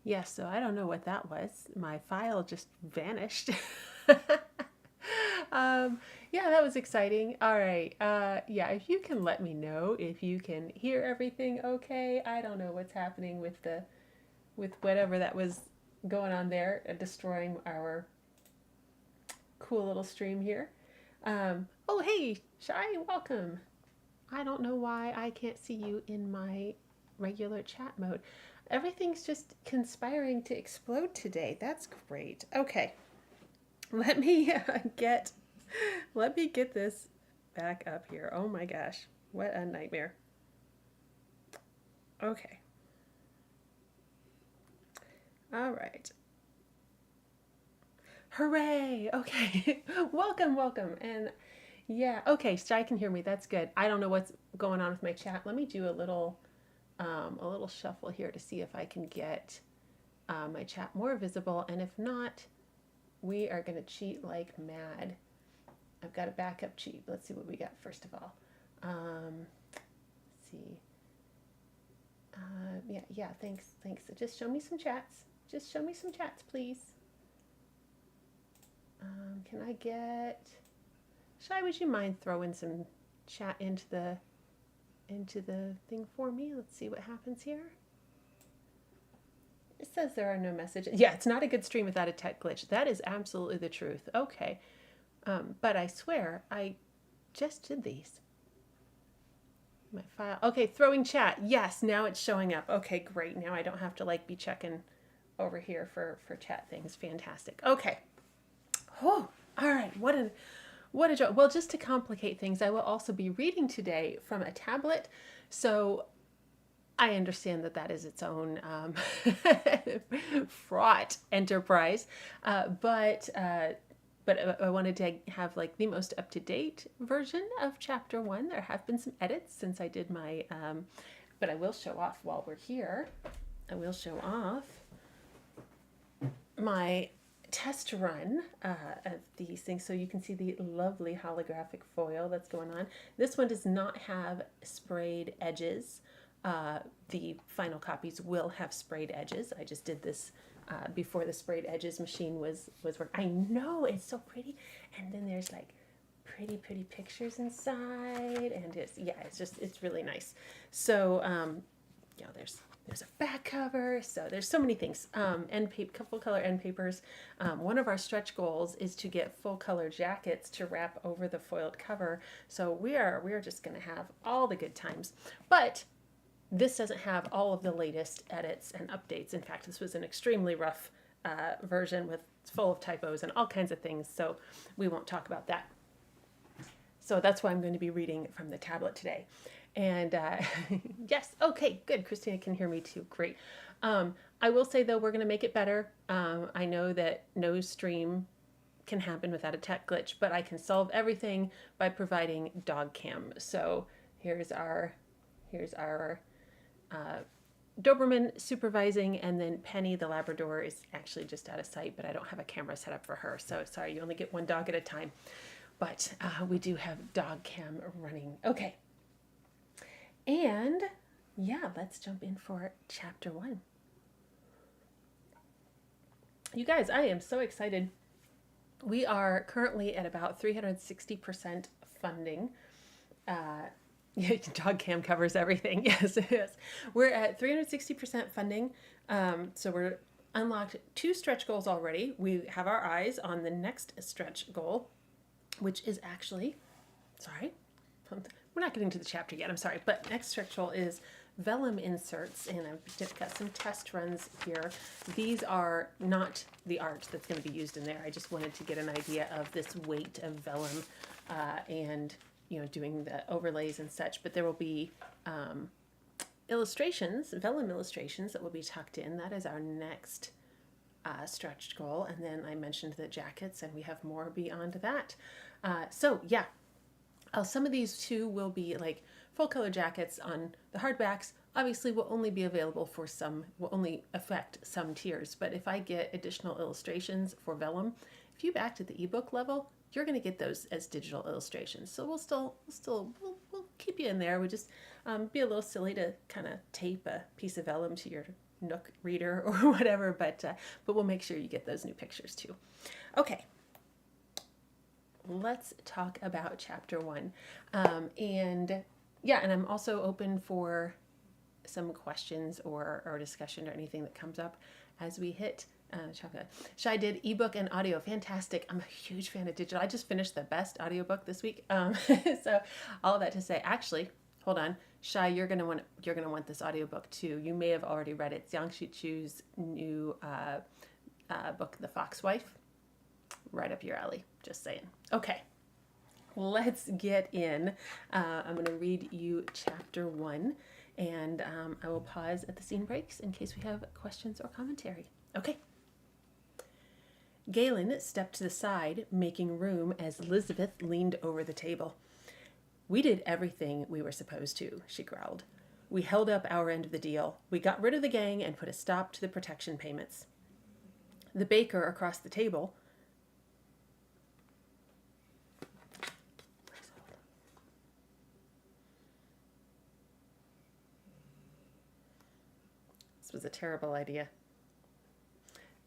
Yes, so I don't know what that was. My file just vanished. um, yeah, that was exciting. All right. Yeah, if you can let me know if you can hear everything okay. I don't know what's happening with the with whatever that was going on there, destroying our cool little stream here. Oh, hey, Shy, welcome. I don't know why I can't see you in my regular chat mode. Everything's just conspiring to explode today. That's great. Okay, let me get let me get this back up here. Oh my gosh, what a nightmare. Okay, all right. Hooray! Okay, welcome, welcome, and yeah, okay. Shy can hear me. That's good. I don't know what's going on with my chat. Let me do a little shuffle here to see if I can get my chat more visible, and if not, we are going to cheat like mad. I've got a backup cheat. Let's see what we got first of all. Let's see. Yeah. Thanks. Just show me some chats. Just show me some chats, please. Can I get? Shy, would you mind throwing some chat into the thing for me? Let's see what happens here. It says there are no messages. Yeah, it's not a good stream without a tech glitch. That is absolutely the truth. Okay. But I swear, I just did these. My file. Okay, throwing chat. Yes, now it's showing up. Okay, great. Now I don't have to like be checking over here for chat things. Fantastic. Okay. Oh, all right. What a joy. Well, just to complicate things, I will also be reading today from a tablet. So I understand that that is its own fraught enterprise, but I wanted to have like the most up to date version of chapter one. There have been some edits since I did my, but I will show off while we're here. I will show off my test run of these things so you can see the lovely holographic foil that's going on. This one does not have sprayed edges. The final copies will have sprayed edges. I just did this before the sprayed edges machine was working. I know, it's so pretty. And then there's like pretty pictures inside, and it's really nice. So there's a back cover, so there's so many things. Full color end papers. One of our stretch goals is to get full color jackets to wrap over the foiled cover. So we are just going to have all the good times. But this doesn't have all of the latest edits and updates. In fact, this was an extremely rough version with full of typos and all kinds of things. So we won't talk about that. So that's why I'm going to be reading from the tablet today. And yes, okay, good. Christina can hear me too. Great. I will say though, we're going to make it better. I know that no stream can happen without a tech glitch, but I can solve everything by providing dog cam. So here's our Doberman supervising, and then Penny the Labrador is actually just out of sight, but I don't have a camera set up for her. So sorry, you only get one dog at a time. But we do have dog cam running. Okay. And yeah, let's jump in for chapter one. You guys, I am so excited. We are currently at about 360% funding. Dog cam covers everything. Yes, yes. We're at 360% funding. So we're unlocked 2 stretch goals already. We have our eyes on the next stretch goal, which is actually, sorry, we're not getting to the chapter yet, I'm sorry, but next stretch goal is vellum inserts, and I've got some test runs here. These are not the art that's going to be used in there. I just wanted to get an idea of this weight of vellum and doing the overlays and such, but there will be illustrations, vellum illustrations that will be tucked in. That is our next stretched goal. And then I mentioned the jackets, and we have more beyond that. So yeah, some of these too will be like full color jackets on the hardbacks. Obviously will only be available for will only affect some tiers. But if I get additional illustrations for vellum, if you backed at the ebook level, you're going to get those as digital illustrations. So we'll keep you in there. We just be a little silly to kind of tape a piece of vellum to your Nook reader or whatever, but we'll make sure you get those new pictures too. Okay, let's talk about chapter 1. And yeah, and I'm also open for some questions or discussion or anything that comes up as we hit chapter. Shai did ebook and audio. Fantastic. I'm a huge fan of digital. I just finished the best audiobook this week. So all of that to say, actually, hold on. Shai, you're gonna want this audiobook too. You may have already read it. Jiang Shichu's new book, The Fox Wife. Right up your alley. Just saying. Okay, let's get in. I'm going to read you chapter 1, and I will pause at the scene breaks in case we have questions or commentary. Okay. Galen stepped to the side, making room as Elizabeth leaned over the table. "We did everything we were supposed to," she growled. "We held up our end of the deal. We got rid of the gang and put a stop to the protection payments." The baker across the table This was a terrible idea.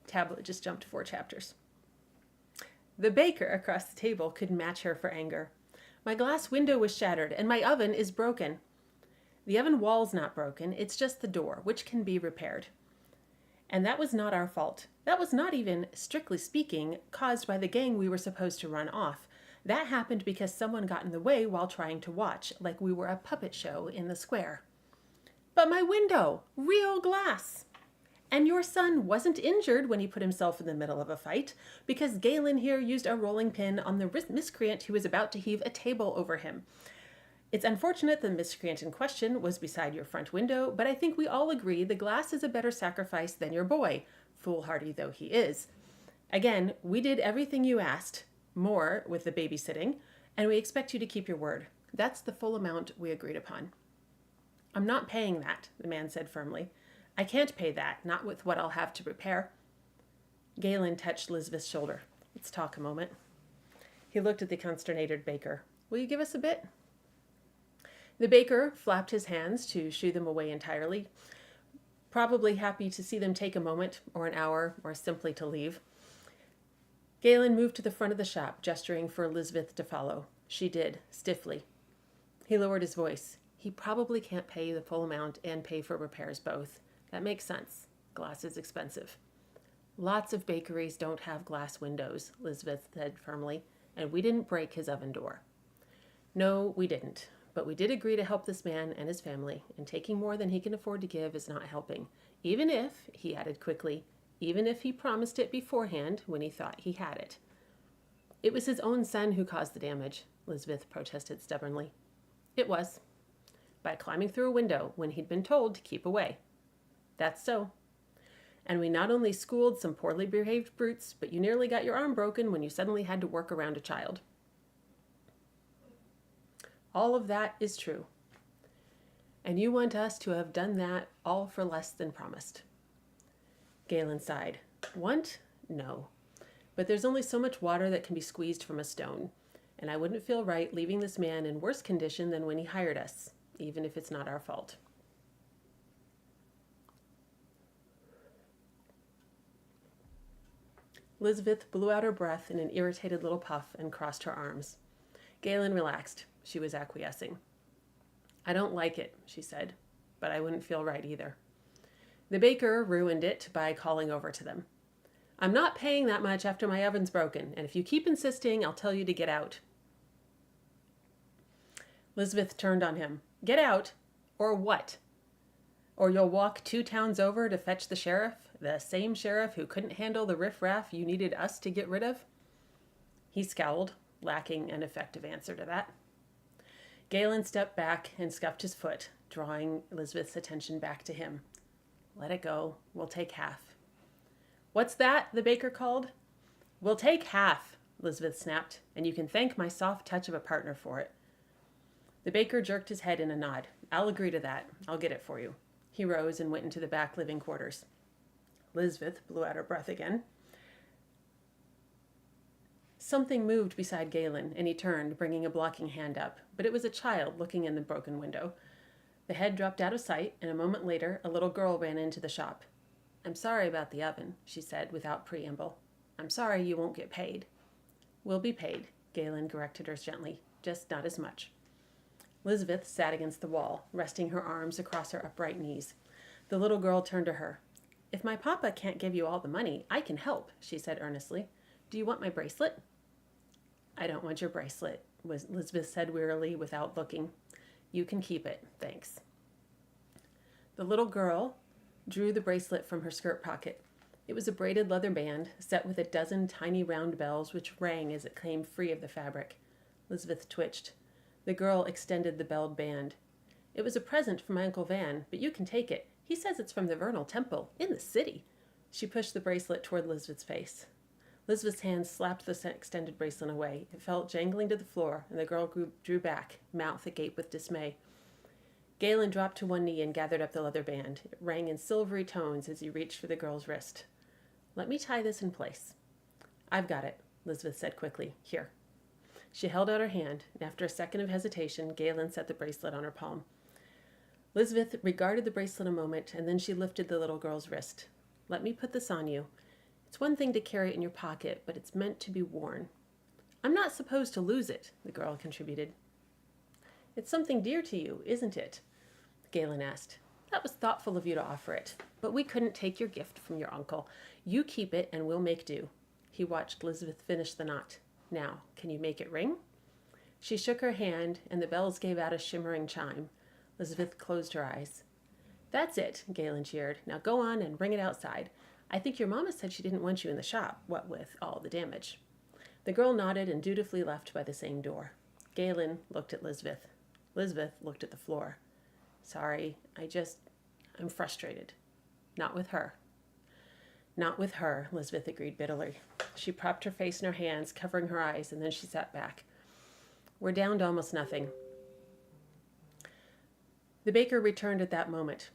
Tablet just jumped 4 chapters. The baker across the table could match her for anger. "My glass window was shattered, and my oven is broken." "The oven wall's not broken, it's just the door, which can be repaired. And that was not our fault. That was not even, strictly speaking, caused by the gang we were supposed to run off. That happened because someone got in the way while trying to watch, like we were a puppet show in the square." "But my window! Real glass! And your son wasn't injured when he put himself in the middle of a fight, because Galen here used a rolling pin on the miscreant who was about to heave a table over him. It's unfortunate the miscreant in question was beside your front window, but I think we all agree the glass is a better sacrifice than your boy, foolhardy though he is. Again, we did everything you asked, more with the babysitting, and we expect you to keep your word. That's the full amount we agreed upon." "I'm not paying that," the man said firmly. "I can't pay that, not with what I'll have to repair." Galen touched Elizabeth's shoulder. "Let's talk a moment." He looked at the consternated baker. "Will you give us a bit?" The baker flapped his hands to shoo them away entirely, probably happy to see them take a moment, or an hour, or simply to leave. Galen moved to the front of the shop, gesturing for Elizabeth to follow. She did, stiffly. He lowered his voice. "He probably can't pay the full amount and pay for repairs both. That makes sense. Glass is expensive." "Lots of bakeries don't have glass windows," Elizabeth said firmly, "and we didn't break his oven door." "No, we didn't. But we did agree to help this man and his family, and taking more than he can afford to give is not helping. Even if," he added quickly, "even if he promised it beforehand when he thought he had it." "It was his own son who caused the damage," Elizabeth protested stubbornly. "It was. By climbing through a window when he'd been told to keep away." "That's so. And we not only schooled some poorly behaved brutes, but you nearly got your arm broken when you suddenly had to work around a child." "All of that is true. And you want us to have done that all for less than promised." Galen sighed. "Want? No. But there's only so much water that can be squeezed from a stone, and I wouldn't feel right leaving this man in worse condition than when he hired us, even if it's not our fault." Elizabeth blew out her breath in an irritated little puff and crossed her arms. Galen relaxed. She was acquiescing. "I don't like it," she said, "but I wouldn't feel right either." The baker ruined it by calling over to them. "I'm not paying that much after my oven's broken, and if you keep insisting, I'll tell you to get out." Elizabeth turned on him. "Get out? Or what? Or you'll walk 2 towns over to fetch the sheriff, the same sheriff who couldn't handle the riffraff you needed us to get rid of?" He scowled, lacking an effective answer to that. Galen stepped back and scuffed his foot, drawing Elizabeth's attention back to him. "Let it go. We'll take half." "What's that?" the baker called. "We'll take half," Elizabeth snapped, "and you can thank my soft touch of a partner for it." The baker jerked his head in a nod. "I'll agree to that. I'll get it for you." He rose and went into the back living quarters. Elizabeth blew out her breath again. Something moved beside Galen, and he turned, bringing a blocking hand up, but it was a child looking in the broken window. The head dropped out of sight, and a moment later, a little girl ran into the shop. "I'm sorry about the oven," she said without preamble. "I'm sorry you won't get paid." "We'll be paid," Galen corrected her gently, "just not as much." Lisbeth sat against the wall, resting her arms across her upright knees. The little girl turned to her. "If my papa can't give you all the money, I can help," she said earnestly. "Do you want my bracelet?" "I don't want your bracelet," Lisbeth said wearily without looking. "You can keep it, thanks." The little girl drew the bracelet from her skirt pocket. It was a braided leather band set with a dozen tiny round bells which rang as it came free of the fabric. Lisbeth twitched. The girl extended the belled band. "It was a present from my Uncle Van, but you can take it. He says it's from the Vernal Temple, in the city." She pushed the bracelet toward Lisbeth's face. Lisbeth's hand slapped the extended bracelet away. It fell jangling to the floor, and the girl drew back, mouth agape with dismay. Galen dropped to one knee and gathered up the leather band. It rang in silvery tones as he reached for the girl's wrist. "Let me tie this in place." "I've got it," Lisbeth said quickly. "Here." She held out her hand, and after a second of hesitation, Galen set the bracelet on her palm. Lisbeth regarded the bracelet a moment, and then she lifted the little girl's wrist. "Let me put this on you. It's one thing to carry it in your pocket, but it's meant to be worn." "I'm not supposed to lose it," the girl contributed. "It's something dear to you, isn't it?" Galen asked. "That was thoughtful of you to offer it, but we couldn't take your gift from your uncle. You keep it and we'll make do." He watched Lisbeth finish the knot. "Now, can you make it ring?" She shook her hand, and the bells gave out a shimmering chime. Lisbeth closed her eyes. "That's it," Galen cheered. "Now go on and ring it outside. I think your mama said she didn't want you in the shop, what with all the damage." The girl nodded and dutifully left by the same door. Galen looked at Lisbeth. Lisbeth looked at the floor. "Sorry, I'm frustrated. Not with her." "Not with her," Lisbeth agreed bitterly. She propped her face in her hands, covering her eyes, and then she sat back. "We're down to almost nothing." The baker returned at that moment.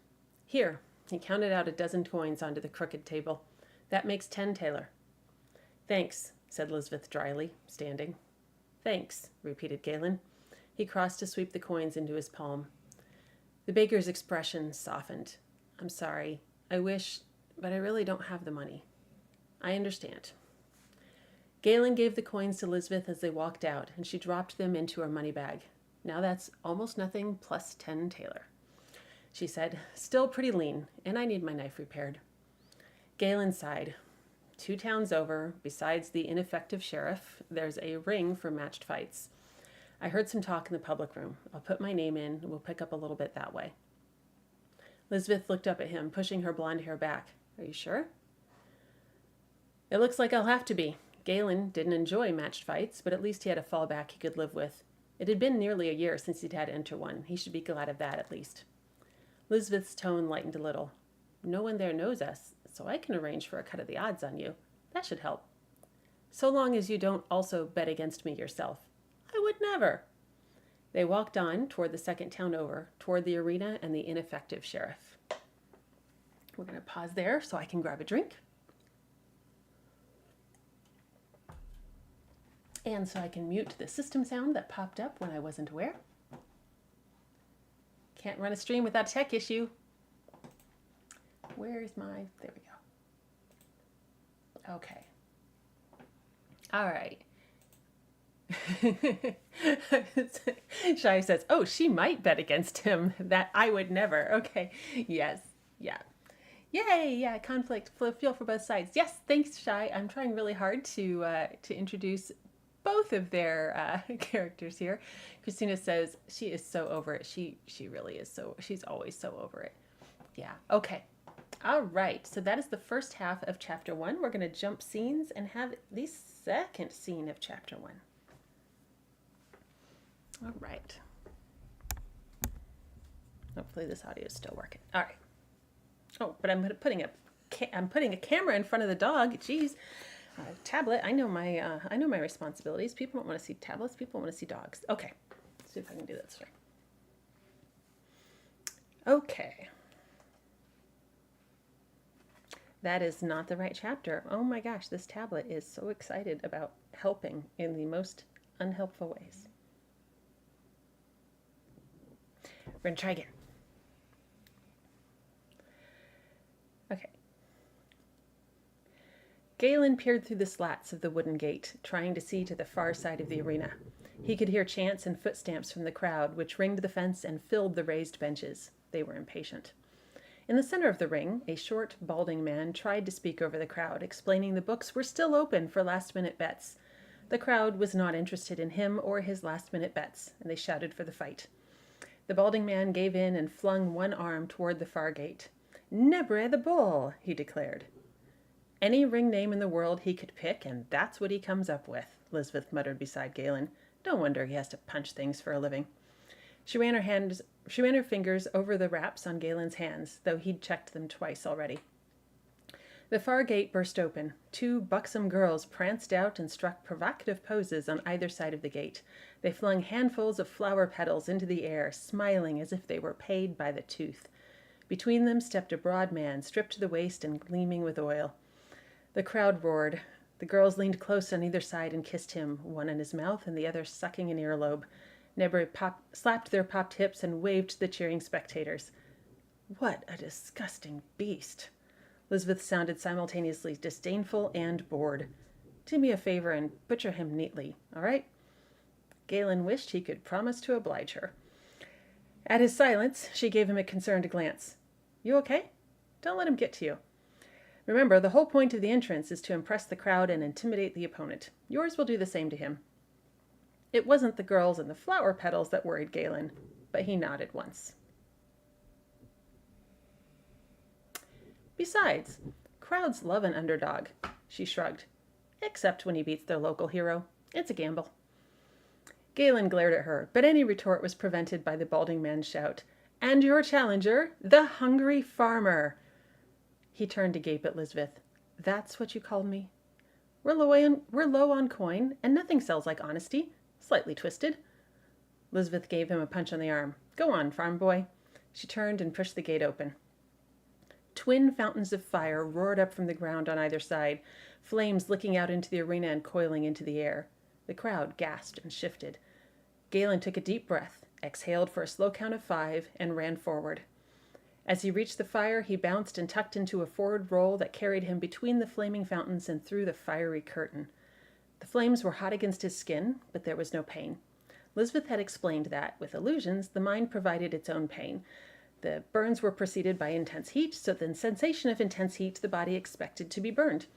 "Here," he counted out a dozen coins onto the crooked table. "That makes 10 taler." "Thanks," said Lisbeth dryly, standing. "Thanks," repeated Galen. He crossed to sweep the coins into his palm. The baker's expression softened. "I'm sorry. I wish, but I really don't have the money." "I understand." Galen gave the coins to Lisbeth as they walked out, and she dropped them into her money bag. "Now that's almost nothing plus 10 taler," she said. "Still pretty lean, and I need my knife repaired." Galen sighed. 2 towns over, besides the ineffective sheriff, there's a ring for matched fights. I heard some talk in the public room. I'll put my name in, and we'll pick up a little bit that way." Lisbeth looked up at him, pushing her blonde hair back. "Are you sure?" "It looks like I'll have to be." Galen didn't enjoy matched fights, but at least he had a fallback he could live with. It had been nearly a year since he'd had to enter one. He should be glad of that, at least. Lisbeth's tone lightened a little. "No one there knows us, so I can arrange for a cut of the odds on you. That should help. So long as you don't also bet against me yourself." "I would never." They walked on toward the second town over, toward the arena and the ineffective sheriff. We're going to pause there so I can grab a drink. And so I can mute the system sound that popped up when I wasn't aware. Can't run a stream without a tech issue. There we go. Okay. All right. Shai says, "Oh, she might bet against him. That I would never." Okay. Yes. Yeah. Yay. Yeah. Conflict. Feel for both sides. Yes. Thanks, Shai. I'm trying really hard to introduce both of their characters here. Christina says she is so over it. She really is so. She's always so over it. Yeah. Okay. All right. So that is the first half of chapter 1. We're going to jump scenes and have the second scene of chapter 1. All right. Hopefully this audio is still working. All right. Oh, but I'm putting a camera in front of the dog. Jeez. Tablet. I know my responsibilities. People don't want to see tablets. People want to see dogs. Okay. Let's see if I can do this right. Okay. That is not the right chapter. Oh my gosh, this tablet is so excited about helping in the most unhelpful ways. We're going to try again. Galen peered through the slats of the wooden gate, trying to see to the far side of the arena. He could hear chants and footsteps from the crowd, which ringed the fence and filled the raised benches. They were impatient. In the center of the ring, a short, balding man tried to speak over the crowd, explaining the books were still open for last-minute bets. The crowd was not interested in him or his last-minute bets, and they shouted for the fight. The balding man gave in and flung one arm toward the far gate. "Nebre the bull," he declared. "Any ring name in the world he could pick, and that's what he comes up with," Lisbeth muttered beside Galen. "No wonder he has to punch things for a living." She ran her fingers over the wraps on Galen's hands, though he'd checked them twice already. The far gate burst open. Two buxom girls pranced out and struck provocative poses on either side of the gate. They flung handfuls of flower petals into the air, smiling as if they were paid by the tooth. Between them stepped a broad man, stripped to the waist and gleaming with oil. The crowd roared. The girls leaned close on either side and kissed him, one in his mouth and the other sucking an earlobe. Nebre slapped their popped hips and waved to the cheering spectators. "What a disgusting beast!" Lisbeth sounded simultaneously disdainful and bored. "Do me a favor and butcher him neatly, all right?" Galen wished he could promise to oblige her. At his silence, she gave him a concerned glance. "You okay? Don't let him get to you. Remember, the whole point of the entrance is to impress the crowd and intimidate the opponent. Yours will do the same to him." It wasn't the girls and the flower petals that worried Galen, but he nodded once. "Besides, crowds love an underdog," she shrugged. "Except when he beats their local hero. It's a gamble." Galen glared at her, but any retort was prevented by the balding man's shout, "And your challenger, the hungry farmer." He turned to gape at Lisbeth. "That's what you called me? We're low on coin, and nothing sells like honesty. Slightly twisted." Lisbeth gave him a punch on the arm. "Go on, farm boy." She turned and pushed the gate open. Twin fountains of fire roared up from the ground on either side, flames licking out into the arena and coiling into the air. The crowd gasped and shifted. Galen took a deep breath, exhaled for a slow count of 5, and ran forward. As he reached the fire, he bounced and tucked into a forward roll that carried him between the flaming fountains and through the fiery curtain. The flames were hot against his skin, but there was no pain. Lisbeth had explained that, with illusions, the mind provided its own pain. The burns were preceded by intense heat, so the sensation of intense heat the body expected to be burned.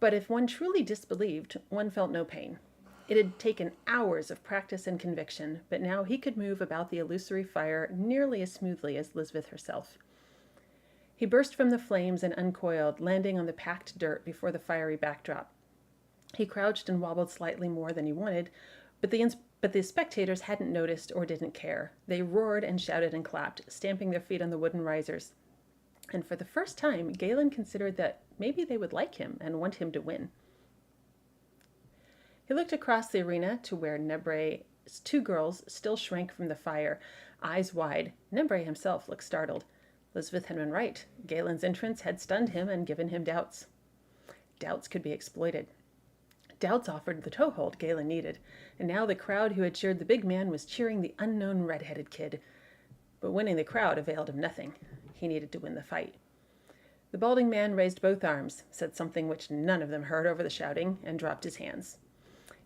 But if one truly disbelieved, one felt no pain. It had taken hours of practice and conviction, but now he could move about the illusory fire nearly as smoothly as Lisbeth herself. He burst from the flames and uncoiled, landing on the packed dirt before the fiery backdrop. He crouched and wobbled slightly more than he wanted, but the spectators hadn't noticed or didn't care. They roared and shouted and clapped, stamping their feet on the wooden risers. And for the first time, Galen considered that maybe they would like him and want him to win. He looked across the arena to where Nebre's 2 girls still shrank from the fire, eyes wide. Nebre himself looked startled. Lisbeth had been right. Galen's entrance had stunned him and given him doubts. Doubts could be exploited. Doubts offered the toehold Galen needed, and now the crowd who had cheered the big man was cheering the unknown red-headed kid. But winning the crowd availed him nothing. He needed to win the fight. The balding man raised both arms, said something which none of them heard over the shouting, and dropped his hands.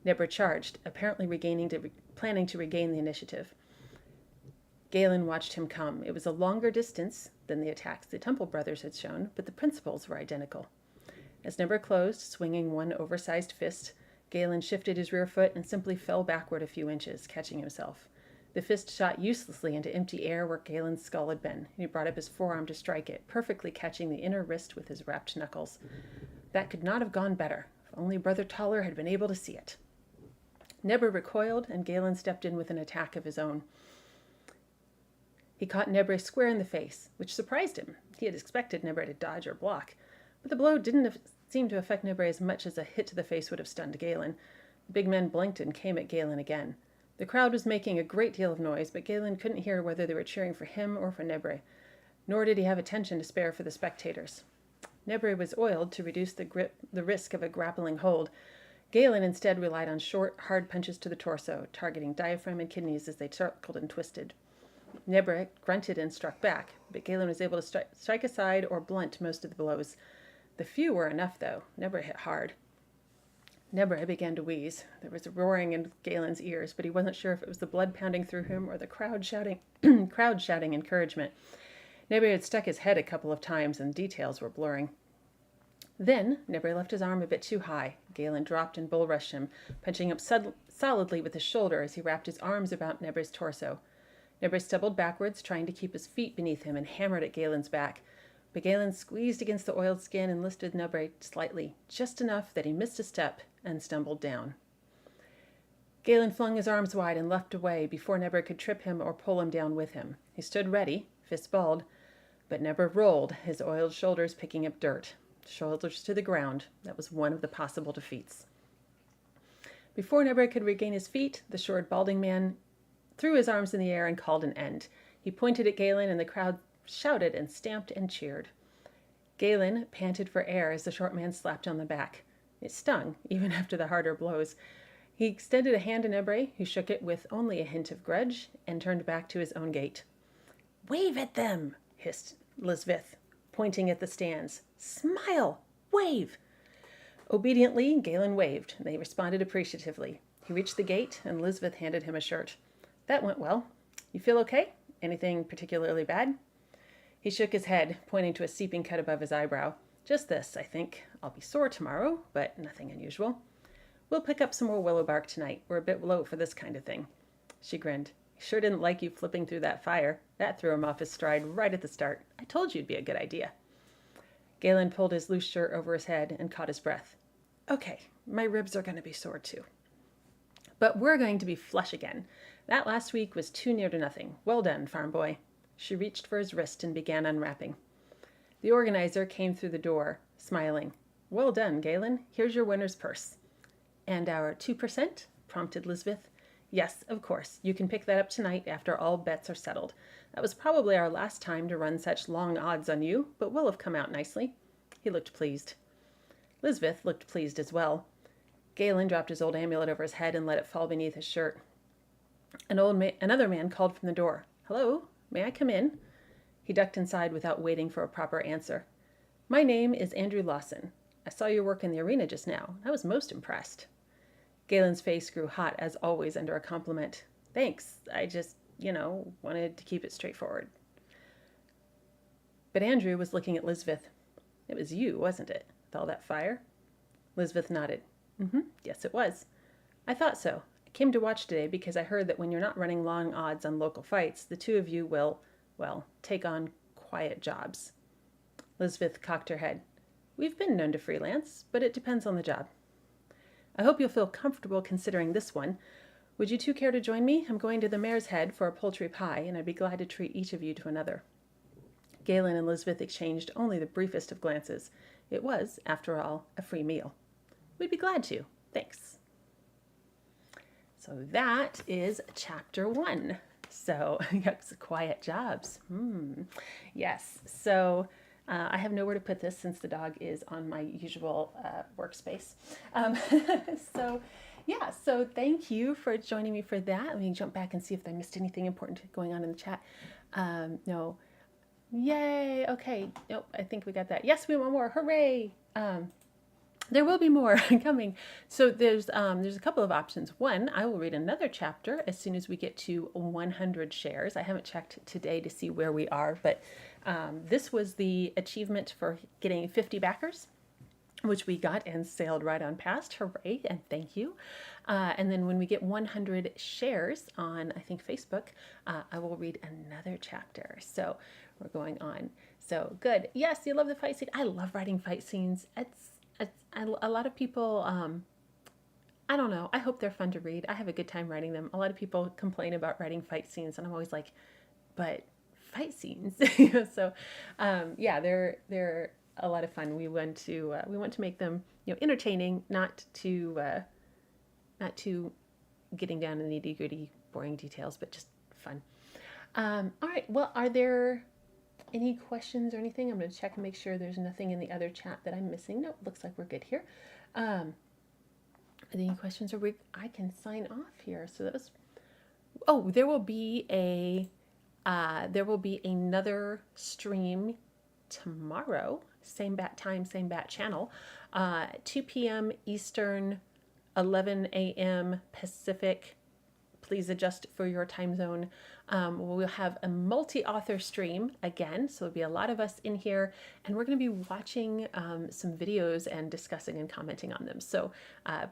Nebre charged, apparently planning to regain the initiative. Galen watched him come. It was a longer distance than the attacks the Temple brothers had shown, but the principles were identical. As Nebre closed, swinging one oversized fist, Galen shifted his rear foot and simply fell backward a few inches, catching himself. The fist shot uselessly into empty air where Galen's skull had been, and he brought up his forearm to strike it, perfectly catching the inner wrist with his wrapped knuckles. That could not have gone better. If only Brother Toller had been able to see it. Nebre recoiled, and Galen stepped in with an attack of his own. He caught Nebre square in the face, which surprised him. He had expected Nebre to dodge or block. But the blow didn't seem to affect Nebre as much as a hit to the face would have stunned Galen. The big man blinked and came at Galen again. The crowd was making a great deal of noise, but Galen couldn't hear whether they were cheering for him or for Nebre, nor did he have attention to spare for the spectators. Nebre was oiled to reduce the risk of a grappling hold. Galen instead relied on short, hard punches to the torso, targeting diaphragm and kidneys as they circled and twisted. Nebre grunted and struck back, but Galen was able to strike aside or blunt most of the blows. The few were enough, though. Nebra hit hard. Nebra began to wheeze. There was a roaring in Galen's ears, but he wasn't sure if it was the blood pounding through him or the crowd shouting encouragement. Nebra had stuck his head a couple of times and details were blurring. Then Nebra left his arm a bit too high. Galen dropped and bull rushed him, punching up solidly with his shoulder as he wrapped his arms about Nebra's torso. Nebra stumbled backwards, trying to keep his feet beneath him, and hammered at Galen's back. But Galen squeezed against the oiled skin and lifted Nebra slightly, just enough that he missed a step and stumbled down. Galen flung his arms wide and leapt away before Nebra could trip him or pull him down with him. He stood ready, fists balled, but Nebra rolled, his oiled shoulders picking up dirt. Shoulders to the ground. That was one of the possible defeats. Before Nebra could regain his feet, the short, balding man threw his arms in the air and called an end. He pointed at Galen, and the crowd shouted and stamped and cheered. Galen panted for air as the short man slapped on the back. It stung, even after the harder blows. He extended a hand to Nebra, who shook it with only a hint of grudge, and turned back to his own gate. "Wave at them," hissed Lisbeth, pointing at the stands. "Smile! Wave!" Obediently, Galen waved. They responded appreciatively. He reached the gate, and Lisbeth handed him a shirt. "That went well. You feel okay? Anything particularly bad?" He shook his head, pointing to a seeping cut above his eyebrow. "Just this, I think. I'll be sore tomorrow, but nothing unusual. We'll pick up some more willow bark tonight. We're a bit low for this kind of thing." She grinned. "He sure didn't like you flipping through that fire. That threw him off his stride right at the start. I told you it'd be a good idea." Galen pulled his loose shirt over his head and caught his breath. "Okay, my ribs are going to be sore too. But we're going to be flush again. That last week was too near to nothing. Well done, farm boy." She reached for his wrist and began unwrapping. The organizer came through the door, smiling. "Well done, Galen. Here's your winner's purse." "And our 2%?" prompted Lisbeth. "Yes, of course. You can pick that up tonight after all bets are settled. That was probably our last time to run such long odds on you, but we'll have come out nicely." He looked pleased. Lisbeth looked pleased as well. Galen dropped his old amulet over his head and let it fall beneath his shirt. Another man called from the door. "Hello, may I come in?" He ducked inside without waiting for a proper answer. "My name is Andrew Lawson. I saw your work in the arena just now. I was most impressed." Galen's face grew hot, as always, under a compliment. "Thanks. I just, wanted to keep it straightforward." But Andrew was looking at Lisbeth. "It was you, wasn't it, with all that fire?" Lisbeth nodded. Yes, it was. "I thought so. I came to watch today because I heard that when you're not running long odds on local fights, the two of you will, take on quiet jobs." Lisbeth cocked her head. "We've been known to freelance, but it depends on the job. I hope you'll feel comfortable considering this one. Would you two care to join me? I'm going to the Mare's Head for a poultry pie, and I'd be glad to treat each of you to another." Galen and Lisbeth exchanged only the briefest of glances. It was, after all, a free meal. "We'd be glad to. Thanks." So that is chapter 1. So, yes, quiet jobs. Yes. So I have nowhere to put this since the dog is on my usual workspace. So thank you for joining me for that. Let me jump back and see if I missed anything important going on in the chat. No. Yay. Okay. Nope. I think we got that. Yes, we want more. Hooray. There will be more coming. So there's a couple of options. One, I will read another chapter as soon as we get to 100 shares. I haven't checked today to see where we are, but this was the achievement for getting 50 backers, which we got and sailed right on past. Hooray, and thank you. And then when we get 100 shares on, I think, Facebook, I will read another chapter. So we're going on. So good. Yes, you love the fight scene. I love writing fight scenes. A lot of people, I don't know, I hope they're fun to read. I have a good time writing them. A lot of people complain about writing fight scenes, and I'm always like, but fight scenes. So yeah, they're a lot of fun. We want to make them entertaining, not too getting down in the nitty-gritty boring details, but just fun. All right, well, are there any questions or anything? I'm going to check and make sure there's nothing in the other chat that I'm missing. Nope, looks like we're good here. Are there any questions? I can sign off here. So that was. Oh, there will be another stream tomorrow same bat time, same bat channel, 2 p.m. Eastern, 11 a.m. Pacific. Please adjust for your time zone. We'll have a multi-author stream again, so there'll be a lot of us in here, and we're going to be watching some videos and discussing and commenting on them. So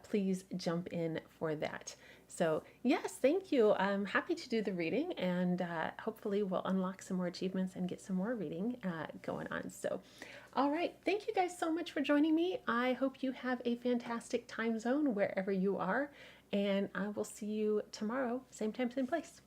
please jump in for that. So yes, thank you. I'm happy to do the reading, and hopefully we'll unlock some more achievements and get some more reading going on. So all right, thank you guys so much for joining me. I hope you have a fantastic time zone wherever you are, and I will see you tomorrow, same time, same place.